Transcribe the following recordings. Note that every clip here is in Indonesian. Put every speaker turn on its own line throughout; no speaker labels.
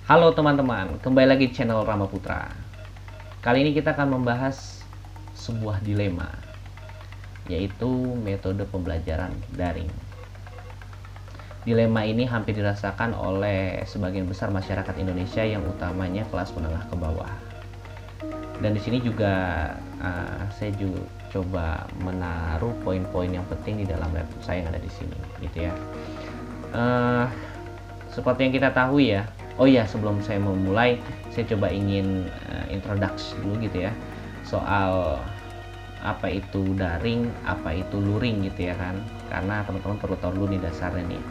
Halo teman-teman, kembali lagi di channel Rama Putra. Kali ini kita akan membahas sebuah dilema, yaitu metode pembelajaran daring. Dilema ini hampir dirasakan oleh sebagian besar masyarakat Indonesia yang utamanya kelas menengah ke bawah. Dan di sini juga saya juga coba menaruh poin-poin yang penting di dalam laptop saya yang ada di sini, gitu ya. Seperti yang kita tahu ya. Oh iya, sebelum saya memulai, saya coba ingin introduksi dulu gitu ya, soal apa itu daring, apa itu luring gitu ya kan. Karena teman-teman perlu tahu dulu nih dasarnya nih.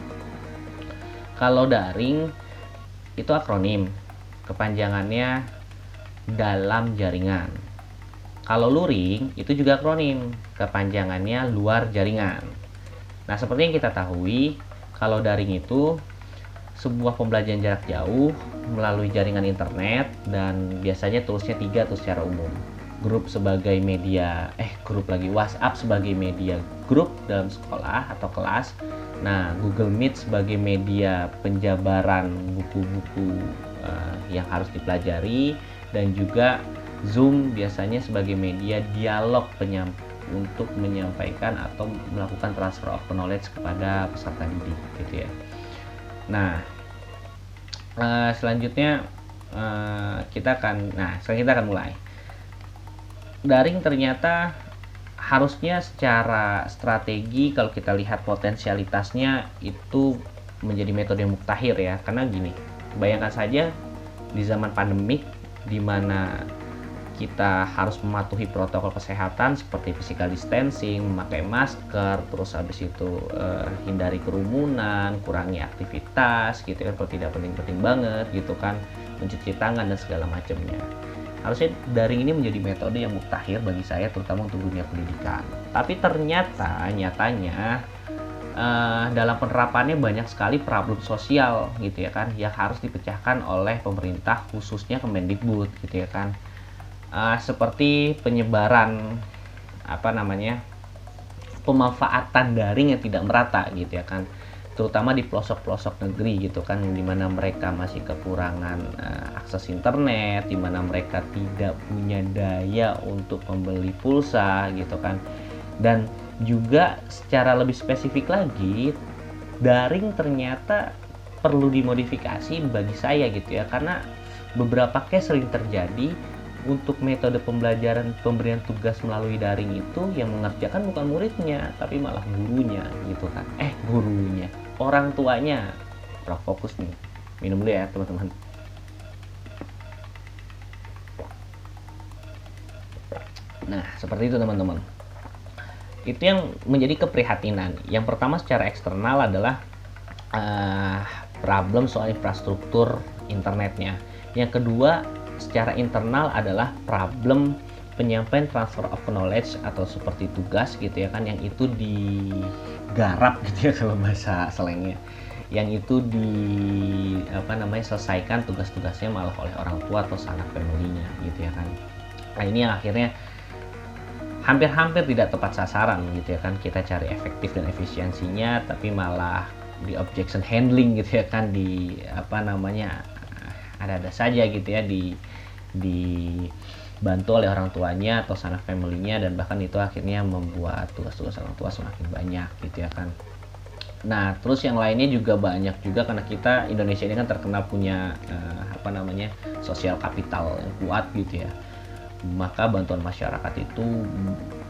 Kalau daring itu akronim, kepanjangannya dalam jaringan. Kalau luring itu juga akronim, kepanjangannya luar jaringan. Nah, seperti yang kita tahu, kalau daring itu sebuah pembelajaran jarak jauh melalui jaringan internet, dan biasanya toolsnya 3 tuh secara umum. Grup sebagai media, WhatsApp sebagai media grup dalam sekolah atau kelas. Nah, Google Meet sebagai media penjabaran buku-buku yang harus dipelajari, dan juga Zoom biasanya sebagai media dialog untuk menyampaikan atau melakukan transfer of knowledge kepada peserta didik gitu ya. Nah, selanjutnya sekarang kita akan mulai. Daring ternyata harusnya secara strategi, kalau kita lihat potensialitasnya, itu menjadi metode yang muktahir ya. Karena gini, bayangkan saja di zaman pandemik di mana kita harus mematuhi protokol kesehatan seperti physical distancing, memakai masker, terus habis itu hindari kerumunan, kurangi aktivitas gitu kan, kalau tidak penting-penting banget gitu kan, mencuci tangan dan segala macamnya. Harusnya daring ini menjadi metode yang muktahir bagi saya, terutama untuk dunia pendidikan. Tapi nyatanya dalam penerapannya banyak sekali problem sosial gitu ya kan, yang harus dipecahkan oleh pemerintah, khususnya Kemendikbud gitu ya kan. Seperti penyebaran pemanfaatan daring yang tidak merata gitu ya kan, terutama di pelosok-pelosok negeri gitu kan, dimana mereka masih kekurangan akses internet, dimana mereka tidak punya daya untuk membeli pulsa gitu kan. Dan juga secara lebih spesifik lagi, daring ternyata perlu dimodifikasi bagi saya gitu ya, karena beberapa case sering terjadi untuk metode pemberian tugas melalui daring itu yang mengerjakan bukan muridnya, tapi malah gurunya gitu kan. Gurunya, orang tuanya. Kurang fokus nih. Minum dulu ya teman-teman. Nah, seperti itu teman-teman. Itu yang menjadi keprihatinan. Yang pertama secara eksternal adalah problem soal infrastruktur internetnya. Yang kedua secara internal adalah problem penyampaian transfer of knowledge atau seperti tugas gitu ya kan, yang itu digarap gitu ya kalau bahasa slangnya, yang itu selesaikan tugas-tugasnya malah oleh orang tua atau sanak family-nya gitu ya kan. Nah, ini yang akhirnya hampir-hampir tidak tepat sasaran gitu ya kan. Kita cari efektif dan efisiensinya, tapi malah di objection handling gitu ya kan, ada saja gitu ya, dibantu oleh orang tuanya atau sanak family-nya, dan bahkan itu akhirnya membuat tugas-tugas orang tua semakin banyak gitu ya kan. Nah, terus yang lainnya juga banyak juga, karena kita Indonesia ini kan terkenal punya sosial kapital yang kuat gitu ya. Maka bantuan masyarakat itu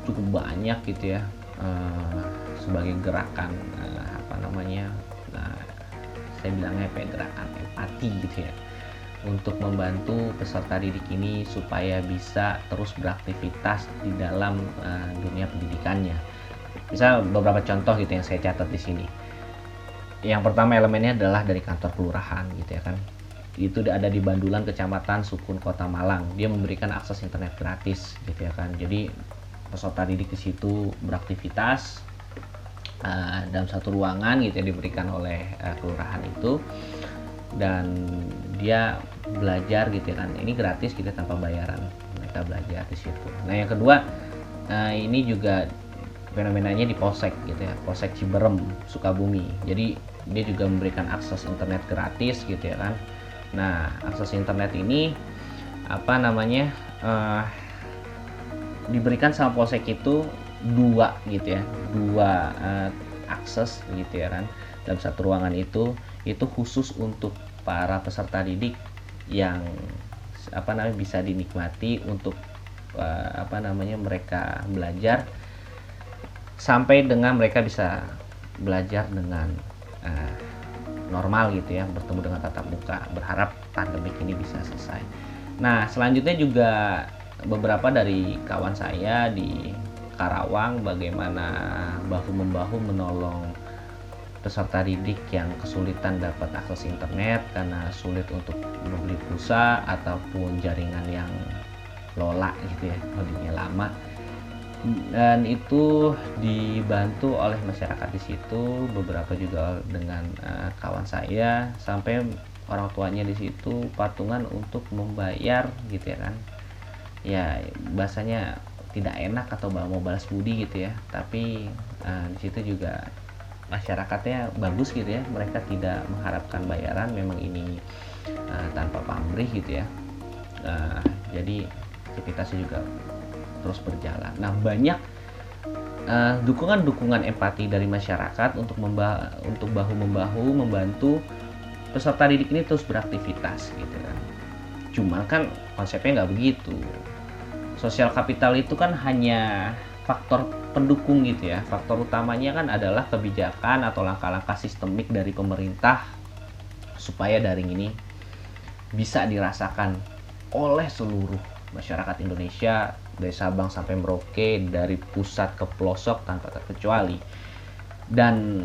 cukup banyak gitu ya, sebagai gerakan saya bilangnya gerakan empati gitu ya, untuk membantu peserta didik ini supaya bisa terus beraktivitas di dalam dunia pendidikannya. Misal beberapa contoh gitu yang saya catat di sini. Yang pertama elemennya adalah dari kantor kelurahan gitu ya kan. Itu ada di Bandulan, Kecamatan Sukun, Kota Malang. Dia memberikan akses internet gratis gitu ya kan. Jadi peserta didik di situ beraktivitas dalam satu ruangan gitu ya, diberikan oleh kelurahan itu, dan dia belajar gitu kan, ini gratis gitu tanpa bayaran, mereka belajar di situ. Nah, yang kedua, ini juga fenomenanya di Polsek gitu ya, Polsek Ciberem, Sukabumi. Jadi dia juga memberikan akses internet gratis gitu ya kan, Nah, akses internet ini apa namanya diberikan sama Polsek itu dua gitu ya, dua akses gitu ya kan. Dalam satu ruangan itu khusus untuk para peserta didik yang apa namanya bisa dinikmati untuk apa namanya mereka belajar sampai dengan mereka bisa belajar dengan normal gitu ya, bertemu dengan tatap muka. Berharap pandemi ini bisa selesai. Nah, selanjutnya juga beberapa dari kawan saya di Karawang bagaimana bahu-membahu menolong peserta didik yang kesulitan dapat akses internet karena sulit untuk membeli pulsa ataupun jaringan yang lola gitu ya, loadingnya lama. Dan itu dibantu oleh masyarakat di situ, beberapa juga dengan kawan saya, sampai orang tuanya di situ patungan untuk membayar gitu ya kan. Ya bahasanya tidak enak atau mau balas budi gitu ya, tapi di situ juga masyarakatnya bagus gitu ya, mereka tidak mengharapkan bayaran, memang ini tanpa pamrih gitu ya. Jadi aktivitasnya juga terus berjalan. Nah, banyak dukungan empati dari masyarakat untuk bahu-membahu membantu peserta didik ini terus beraktivitas gitu kan. Cuma kan konsepnya nggak begitu. Sosial kapital itu kan hanya faktor pendukung gitu ya. Faktor utamanya kan adalah kebijakan atau langkah-langkah sistemik dari pemerintah supaya daring ini bisa dirasakan oleh seluruh masyarakat Indonesia dari Sabang sampai Merauke, dari pusat ke pelosok tanpa terkecuali. Dan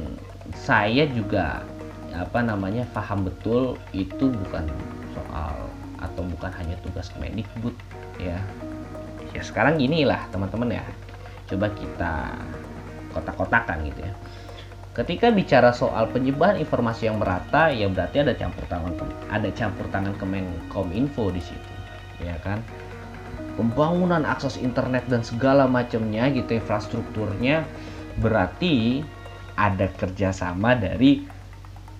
saya juga paham betul itu bukan soal atau bukan hanya tugas Kemendikbud ya. Ya sekarang inilah teman-teman ya, coba kita kotak-kotakan gitu ya. Ketika bicara soal penyebaran informasi yang merata, ya berarti ada campur tangan Kemenkominfo di situ, ya kan. Pembangunan akses internet dan segala macamnya gitu, infrastrukturnya, berarti ada kerjasama dari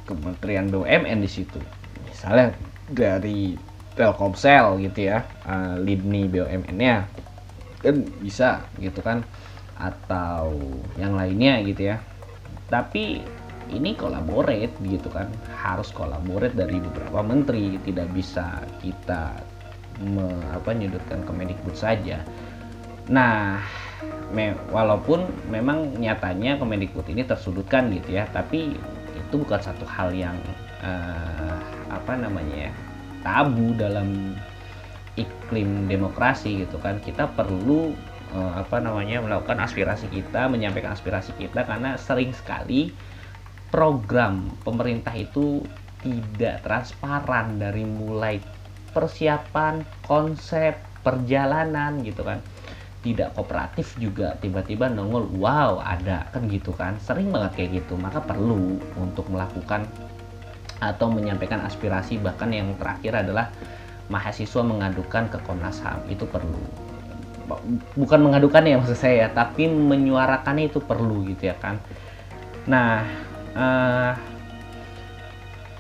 Kementerian BUMN di situ. Misalnya dari Telkomsel gitu ya, lini BUMN-nya kan bisa gitu kan, atau yang lainnya gitu ya. Tapi ini collaborate gitu kan, harus collaborate dari beberapa menteri, tidak bisa kita menyudutkan Kemendikbud saja. Nah, walaupun memang nyatanya Kemendikbud ini tersudutkan gitu ya, tapi itu bukan satu hal yang tabu dalam iklim demokrasi gitu kan. Kita perlu melakukan aspirasi kita, menyampaikan aspirasi kita, karena sering sekali program pemerintah itu tidak transparan dari mulai persiapan, konsep, perjalanan gitu kan. Tidak kooperatif juga, tiba-tiba nongol wow ada kan gitu kan, sering banget kayak gitu. Maka perlu untuk melakukan atau menyampaikan aspirasi, bahkan yang terakhir adalah mahasiswa mengadukan ke Komnas HAM, itu perlu. Bukan mengadukan ya maksud saya, tapi menyuarakannya itu perlu gitu ya kan. Nah,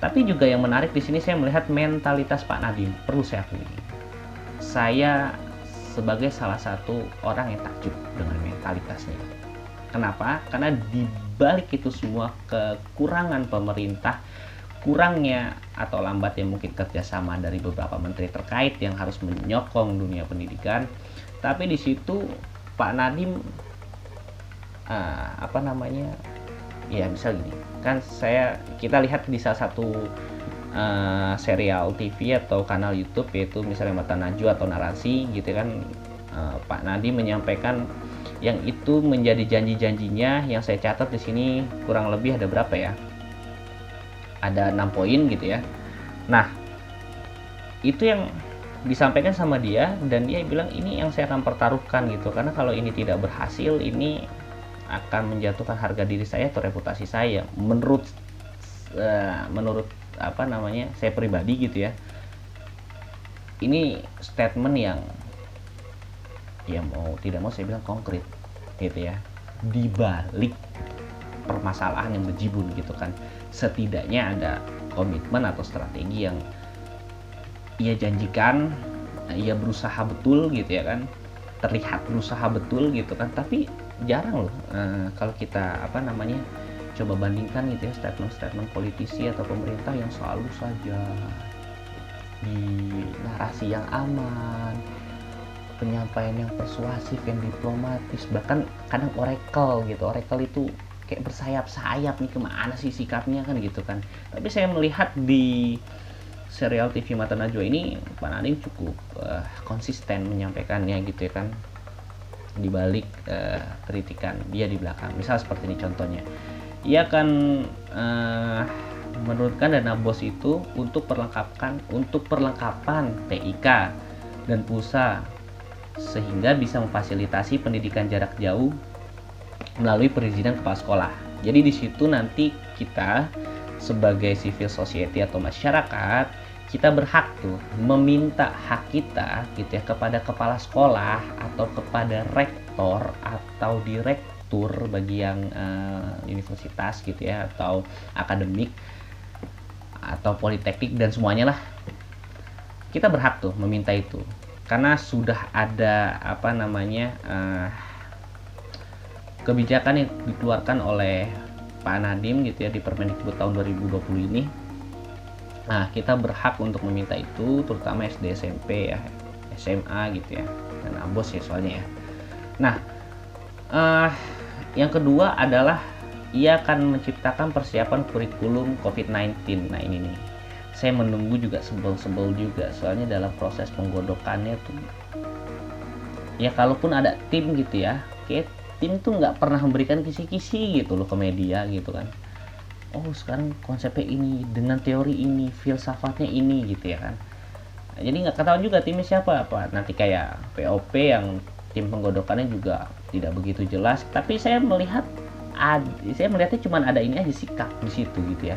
tapi juga yang menarik di sini saya melihat mentalitas Pak Nadiem, perlu saya akui. Saya sebagai salah satu orang yang takjub dengan mentalitasnya. Kenapa? Karena di balik itu semua kekurangan pemerintah, kurangnya atau lambatnya mungkin kerjasama dari beberapa menteri terkait yang harus menyokong dunia pendidikan. Tapi di situ Pak Nadiem ya misal gini kan, kita lihat di salah satu serial TV atau kanal YouTube, yaitu misalnya Mata Najwa atau Narasi gitu kan, Pak Nadiem menyampaikan yang itu menjadi janji-janjinya, yang saya catat di sini kurang lebih ada berapa ya? Ada 6 poin gitu ya. Nah, itu yang disampaikan sama dia, dan dia bilang ini yang saya akan pertaruhkan gitu, karena kalau ini tidak berhasil, ini akan menjatuhkan harga diri saya atau reputasi saya. Menurut saya pribadi gitu ya, ini statement yang ya mau tidak mau saya bilang konkret gitu ya, di balik permasalahan yang berjibun gitu kan, setidaknya ada komitmen atau strategi yang ia janjikan, ia berusaha betul gitu ya kan, terlihat berusaha betul gitu kan, tapi jarang loh kalau kita coba bandingkan gitu ya statement-statement politisi atau pemerintah yang selalu saja di narasi yang aman, penyampaian yang persuasif, yang diplomatis, bahkan kadang oracle gitu. Oracle itu kayak bersayap-sayap nih, kemana sih sikapnya kan gitu kan. Tapi saya melihat di serial TV Mata Najwa ini Pak Nadiem cukup konsisten menyampaikannya gitu ya kan, dibalik kritikan dia di belakang. Misal seperti ini contohnya, ia akan menurunkan dana BOS itu untuk perlengkapan TIK dan pulsa, sehingga bisa memfasilitasi pendidikan jarak jauh melalui perizinan kepala sekolah. Jadi di situ nanti kita sebagai civil society atau masyarakat, kita berhak tuh meminta hak kita gitu ya kepada kepala sekolah atau kepada rektor atau direktur bagi yang universitas gitu ya, atau akademik atau politeknik dan semuanya lah. Kita berhak tuh meminta itu. Karena sudah ada kebijakan yang dikeluarkan oleh Pak Nadiem gitu ya di Permendikbud tahun 2020 ini. Nah, kita berhak untuk meminta itu, terutama SD, SMP ya, SMA gitu ya, dan ABOS ya soalnya ya. Nah, yang kedua adalah ia akan menciptakan persiapan kurikulum COVID-19. Nah ini nih, saya menunggu juga, sebel juga, soalnya dalam proses penggodokannya tuh ya, kalaupun ada tim gitu ya, kayak tim tuh nggak pernah memberikan kisi-kisi gitu loh ke media gitu kan. Oh sekarang konsepnya ini, dengan teori ini, filsafatnya ini gitu ya kan. Nah, jadi nggak ketahuan juga timnya siapa, apa nanti kayak POP yang tim penggodokannya juga tidak begitu jelas. Tapi saya melihatnya cuma ada ini aja, sikap di situ gitu ya.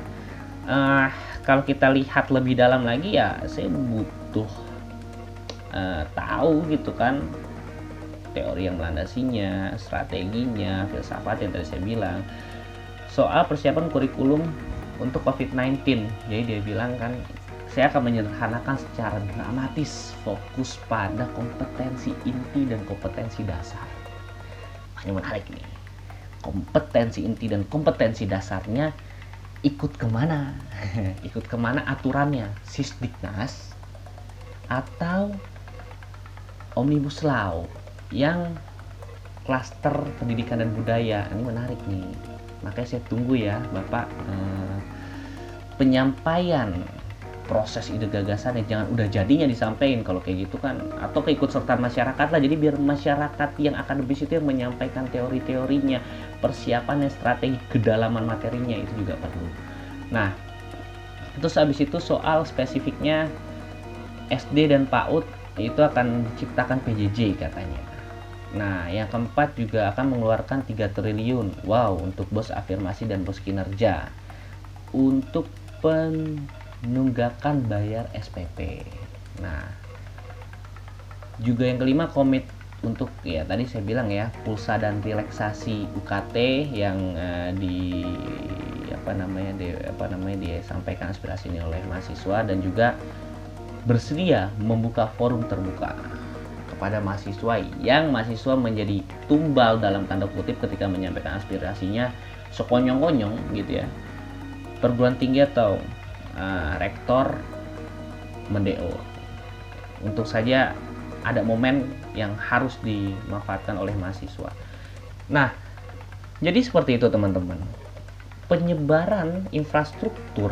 Kalau kita lihat lebih dalam lagi ya, saya butuh tahu gitu kan, teori yang melandasinya, strateginya, filsafat yang tadi saya bilang soal persiapan kurikulum untuk COVID-19. Jadi dia bilang kan, saya akan menyederhanakan secara dramatis, fokus pada kompetensi inti dan kompetensi dasar. Ini menarik nih, kompetensi inti dan kompetensi dasarnya ikut kemana? Ikut kemana aturannya? Sisdiknas atau Omnibus Law yang klaster pendidikan dan budaya? Ini menarik nih, makanya saya tunggu ya Bapak penyampaian proses ide gagasan yang jangan udah jadinya disampaikan kalau kayak gitu kan, atau keikutsertaan masyarakat lah. Jadi biar masyarakat yang akademis itu yang menyampaikan teori-teorinya, persiapannya, strategi, kedalaman materinya itu juga perlu. Nah, terus habis itu soal spesifiknya SD dan PAUD itu akan diciptakan PJJ katanya. Nah, yang keempat juga akan mengeluarkan 3 triliun untuk BOS afirmasi dan BOS kinerja untuk penunggakan bayar SPP. Nah, juga yang kelima komit untuk ya tadi saya bilang ya, pulsa dan relaksasi UKT yang disampaikan aspirasinya oleh mahasiswa, dan juga bersedia membuka forum terbuka kepada mahasiswa yang mahasiswa menjadi tumbal dalam tanda kutip ketika menyampaikan aspirasinya sekonyong-konyong gitu ya, perguruan tinggi atau rektor mendeo. Untuk saja ada momen yang harus dimanfaatkan oleh mahasiswa. Nah, jadi seperti itu teman-teman. Penyebaran infrastruktur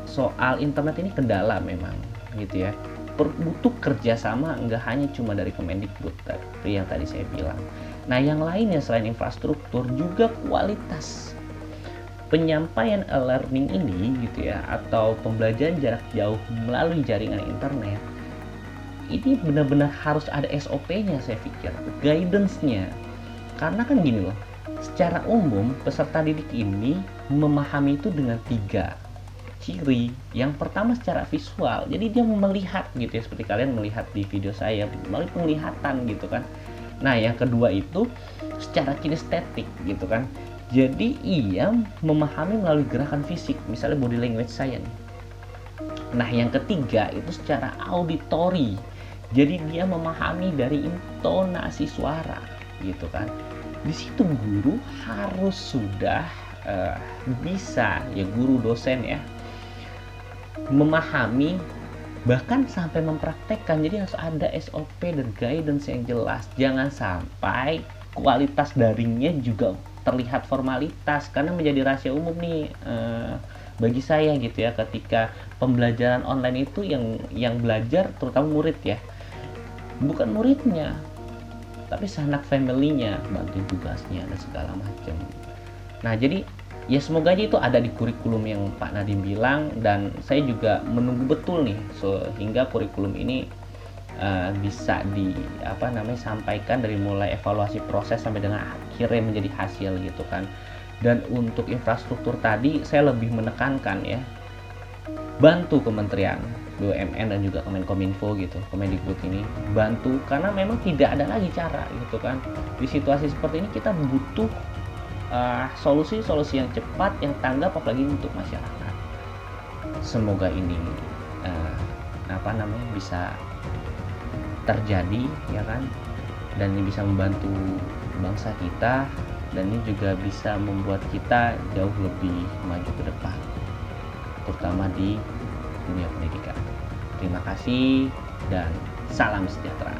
soal internet ini kendala memang gitu ya. Butuh kerjasama, nggak hanya cuma dari Kemendikbud tapi yang tadi saya bilang. Nah, yang lainnya selain infrastruktur juga kualitas penyampaian e-learning ini gitu ya, atau pembelajaran jarak jauh melalui jaringan internet. Ini benar-benar harus ada SOP-nya, saya pikir, guidance-nya. Karena kan gini loh, secara umum peserta didik ini memahami itu dengan 3 ciri. Yang pertama secara visual, jadi dia melihat gitu ya, seperti kalian melihat di video saya melalui penglihatan gitu kan. Nah, yang kedua itu secara kinestetik gitu kan, jadi ia memahami melalui gerakan fisik, misalnya body language saya nih. Nah, yang ketiga itu secara auditori. Jadi dia memahami dari intonasi suara, gitu kan. Di situ guru harus sudah bisa, ya guru dosen ya, memahami bahkan sampai mempraktekkan. Jadi harus ada SOP dan guidance yang jelas. Jangan sampai kualitas daringnya juga terlihat formalitas, karena menjadi rahasia umum nih bagi saya gitu ya, ketika pembelajaran online itu yang belajar terutama murid ya, bukan muridnya tapi sanak family-nya, bantu tugasnya dan segala macam. Nah, jadi ya semoga aja itu ada di kurikulum yang Pak Nadiem bilang, dan saya juga menunggu betul nih sehingga kurikulum ini bisa sampaikan dari mulai evaluasi proses sampai dengan akhirnya menjadi hasil gitu kan. Dan untuk infrastruktur tadi saya lebih menekankan ya, bantu Kementerian BUMN dan juga Kemenkominfo gitu, Kemendikbud ini bantu, karena memang tidak ada lagi cara gitu kan. Di situasi seperti ini kita butuh solusi-solusi yang cepat, yang tanggap, apalagi untuk masyarakat. Semoga ini bisa terjadi ya kan, dan ini bisa membantu bangsa kita, dan ini juga bisa membuat kita jauh lebih maju ke depan, terutama di dunia pendidikan. Terima kasih dan salam sejahtera.